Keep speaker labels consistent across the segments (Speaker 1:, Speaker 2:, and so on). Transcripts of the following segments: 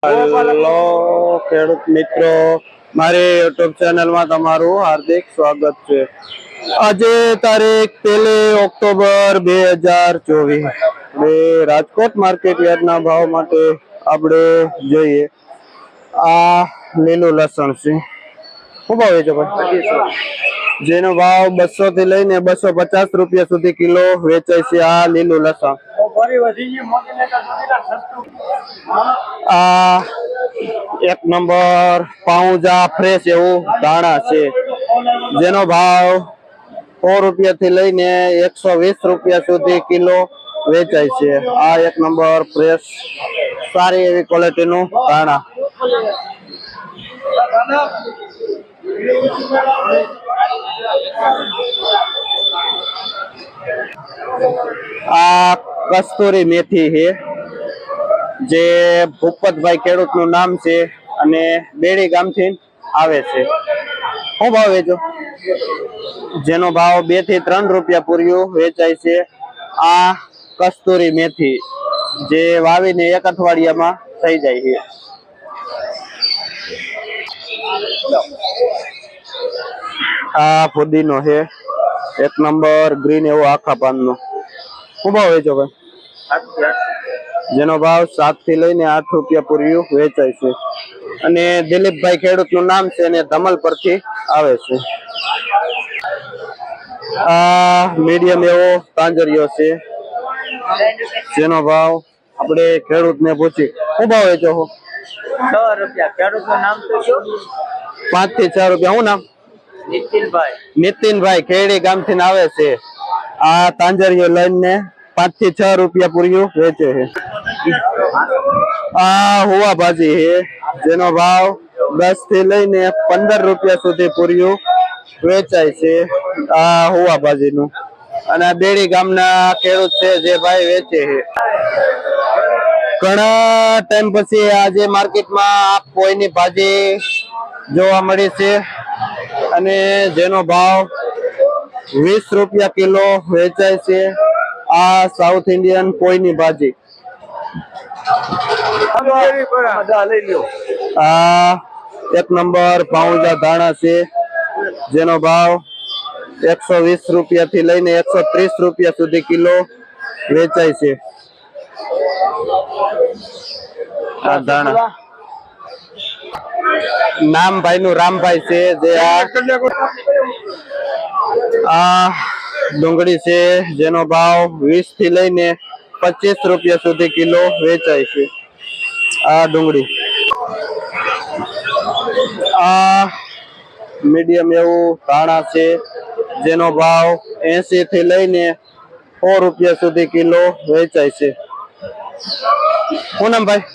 Speaker 1: Hello ખેડૂત મિત્રો, મારી યુટ્યુબ ચેનલમાં તમારું હાર્દિક સ્વાગત છે। આજે તારીખ 1 ઓક્ટોબર 2024 રાજકોટ માર્કેટ યાર્ડના ભાવ માટે આપણે જોઈએ। આ લીલું લસણ છે, શું ભાવ વેચો ભાઈ? જેનો ભાવ 200 થી લઈને 250 રૂપિયા સુધી કિલો વેચાય છે। આ લીલું લસણ આ એક નંબર પાઉંજા ફ્રેશ એવું દાણા છે, જેનો ભાવ 100 રૂપિયા થી લઈને 120 રૂપિયા સુધી કિલો વેચાય છે। આ એક નંબર ફ્રેશ સારી એવી ક્વોલિટીનું દાણા। આ કસ્તુરી મેથી છે, જે ભૂપતભાઈ ખેડૂતનું નામ છે અને બેડી ગામથી આવે છે। શું ભાવ વેચો? જેનો ભાવ 2 થી 3 રૂપિયા પૂર્યું વેચાય છે। આ કસ્તુરી મેથી જે વાવીને 1 અઠવાડિયામાં થઈ જાય છે। આ ફુદીનો છે, એક નંબર ગ્રીન એવો આખા પાનનો। શું ભાવ વેચો ભાઈ? જેનો ભાવ 7 થી લઈને 8 રૂપિયા પૂર્યું વેચાય છે અને દિલીપભાઈ ખેડૂતનું નામ છે અને ધમલ પરથી આવે છે। આ મીડિયમ એવો તાંજરિયો છે, જેનો ભાવ આપણે ખેડૂતને પૂછી શું ભાવ વેચો છો?
Speaker 2: 6 રૂપિયા। ખેડૂતનું નામ તો શું?
Speaker 1: 5 થી 6 રૂપિયા। શું નામ? નીતિનભાઈ ખેડી ગામથી આવે છે। આ તાંજરિયો લઈને 5 થી 6 રૂપિયા પૂર્યું વેચે છે। આ હુવા ભાજી છે, જેનો ભાવ 10 થી લઈને 15 રૂપિયા સુધી પૂર્યું વેચાય છે। આ હુવા ભાજીનું અને બેડી ગામના ખેડૂત છે જે ભાઈ વેચે છે। ઘણા ટાઈમ પછી આજે માર્કેટમાં પોઈની ભાજી જોવા મળી છે અને જેનો ભાવ 20 રૂપિયા કિલો વેચાય છે। આ સાઉથ ઇન્ડિયન પોઈની ભાજી। આ એક નંબર પાઉંજા ધાણા છે, જેનો ભાવ 120 રૂપિયા થી લઈને 130 રૂપિયા સુધી કિલો વેચાય છે। આ ધાણા નામ ભાઈ નું રામભાઈ છે, જે આ ડુંગળી છે, જેનો ભાવ 20 થી લઈને 25 રૂપિયા સુધી કિલો વેચાય છે। આ ડુંગળી આ મીડિયમ એવું ધાણા છે, જેનો ભાવ 80 થી લઈને 100 રૂપિયા સુધી કિલો વેચાય છે। શું નામ ભાઈ?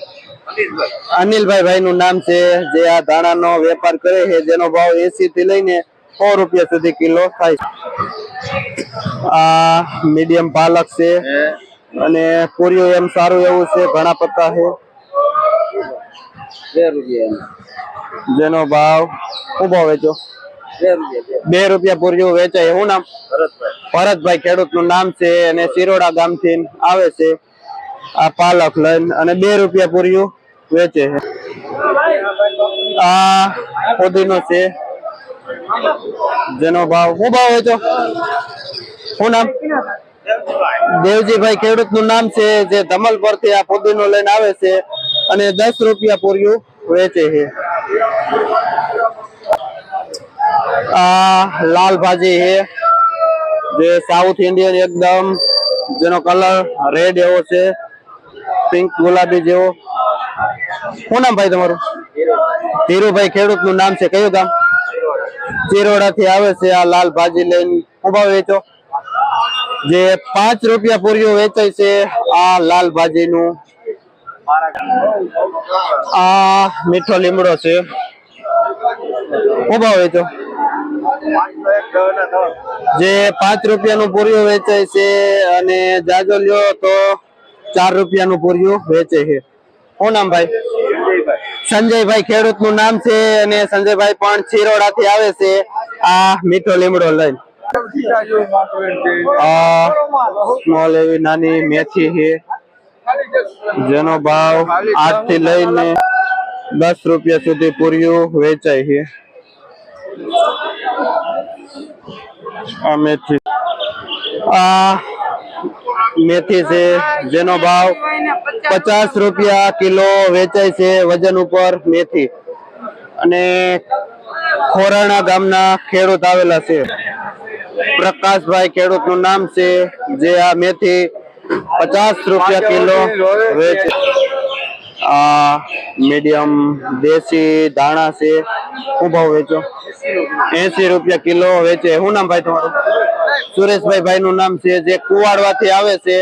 Speaker 1: અનિલભાઈ ભાઈ નું નામ છે, જે આ ધાણાનો વેપાર કરે છે, જેનો ભાવ 80 થી લઈને 100 રૂપિયા સુધી કિલો થાય છે। આ મીડિયમ પાલક છે અને પૂર્યું એમ સારું એવું છે, ઘણા પત્તા છે। 2 રૂપિયા જેનો ભાવ શું ભાવ વેચો? 2 રૂપિયા પૂર્યું વેચાય। શું નામ? ભરતભાઈ ખેડૂત નું નામ છે અને સિરોડા ગામથી આવે છે। આ પાલક લઈને અને 2 રૂપિયા પૂર્યું વેચે છે। આ ફુદીનો છે, જેનો ભાવ શું ભાવ વેચો? શું નામ? દેવજીભાઈ ખેડૂત નું નામ છે, જે ધમલ પરથી આ ફુદીનો લઈને આવે છે અને 10 રૂપિયા પૂર્યું વેચે છે। આ લાલ ભાજી છે, જે સાઉથ ઇન્ડિયન એકદમ, જેનો કલર રેડ એવો છે, પિંક ગુલાબી જેવો। શું નામ ભાઈ તમારું? ધીરુભાઈ ખેડૂત નું નામ છે, કયું ગામ? ચિરોડા થી આવે છે। આ લાલ ભાજી લઈને શું ભાવ વેચો? જે 5 રૂપિયા પૂર્યું વેચાય છે। આ લાલ ભાજી નું આ મીઠો લીમડો છે, શું ભાવ વેચો? જે 5 રૂપિયાનું પૂર્યું વેચાય છે અને જાજો લ્યો તો 4 રૂપિયાનું પૂર્યું વેચે છે। શું નામ ભાઈ? સંજયભાઈ ખેડૂત નું નામ છે અને સંજયભાઈ પણ ચિરોડા થી આવે છે। આ મીઠો લીમડો લઈને સ્મોલ એવી નાની મેથી છે, જેનો ભાવ 8 થી લઈને ₹10 સુધી પૂર્યું વેચાય છે. આ મેથી છે જેનો ભાવ ₹50 કિલો વેચાય છે વજન ઉપર મેથી. અને ખોરાણા ગામના ખેડૂત આવેલા છે. પ્રકાશભાઈ ખેડૂત નું નામ છે, જે આ મેથી ₹50 કિલો વેચે. આ મીડિયમ દેશી ધાણા છે. શું ભાવ વેચો? ₹80 કિલો વેચે. શું નામ ભાઈ તમારું? સુરેશભાઈ ભાઈ નું નામ છે, જે કુવાડવાથી આવે છે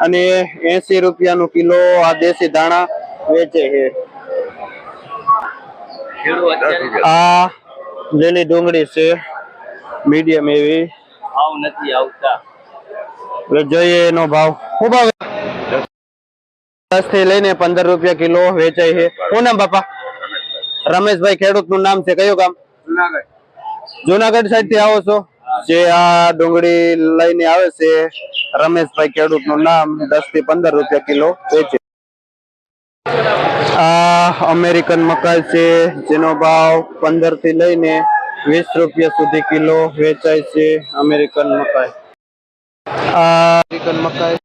Speaker 1: અને ₹80 નું કિલો આ દેશી ધાણા વેચે છે. આ લીલી ડુંગળી છે, મીડિયમ એવી.
Speaker 2: ભાવ નથી આવતા.
Speaker 1: હવે જોઈએ એનો ભાવ. શું ભાવ? 10 થી લઈને ₹15 કિલો વેચાય છે. શું નામ બાપા? રમેશભાઈ ખેડૂત નું નામ છે. કયું ગામ? જુનાગઢ સાઈડ થી આવો છો? જે આ ડુંગળી લઈને આવે છે, રમેશભાઈ ખેડૂત નું નામ, 10 થી ₹15 કિલો વેચે. આ અમેરિકન મકાઈ છે, જેનો ભાવ 15 થી લઈને ₹20 સુધી કિલો વેચાય છે. અમેરિકન મકાઈ. આ અમેરિકન મકાઈ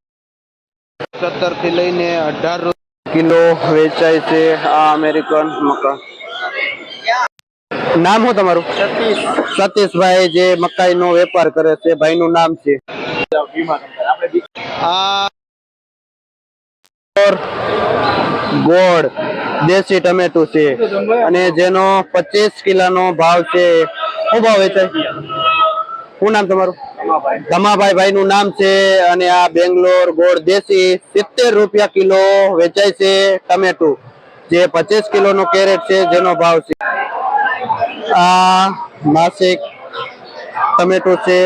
Speaker 1: 17 થી લઈને ₹18 કિલો વેચાય છે. આ અમેરિકન મકાઈ. નામ શું તમારું? સતીશભાઈ, જે મકાઈ નો વેપાર કરે છે, ભાઈ નું નામ છે. આ ગોળ દેશી ટમેટું છે, અને જેનો 25 કિલોનો ભાવ છે. શું ભાવ વેચાય? શું નામ તમારું? ધમાભાઈ ભાઈ નું નામ છે. અને આ બેંગ્લોર ગોળ દેશી ₹70 કિલો વેચાય છે. ટમેટું જે 25 કિલો નો કેરેટ છે, જેનો ભાવ છે. આ નાસિક ટમેટું છે,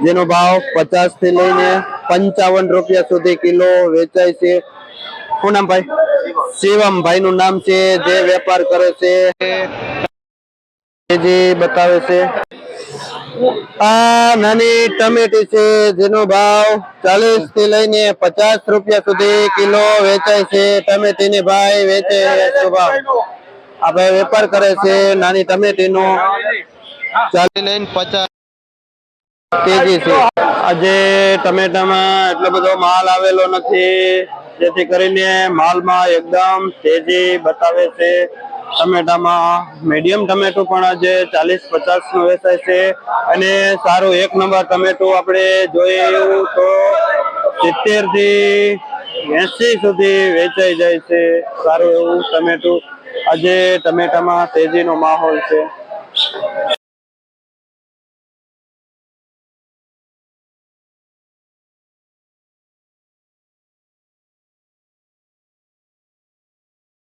Speaker 1: જેનો ભાવ 50 થી લઈને ₹55 સુધી કિલો વેચાય છે. શું નામ ભાઈ? શિવમ ભાઈ નું નામ છે, જે વેપાર કરે છે. જે બતાવે છે. આ નાની ટમેટી છે, જેનો ભાવ 40 થી લઈને ₹50 સુધી કિલો વેચાય છે. ટમેટી ની ભાઈ વેચે ભાવ. આ ભાઈ વેપાર કરે છે નાની ટમેટી નો. 40 લઈને 50 કેજી છે. આજે ટમેટામાં એટલો બધો માલ આવેલો નથી, જેથી કરીને માલમાં એકદમ તેજી બતાવે છે. ટમેટામાં મીડિયમ ટમેટું પણ આજે 40-50 નું વેચાય છે. અને સારું 1 નંબર ટમેટું આપણે જોઈએ તો 70 થી 80 સુધી વેચાઈ જાય છે. સારું એવું ટમેટું. આજે ટમેટામાં તેજીનો માહોલ છે.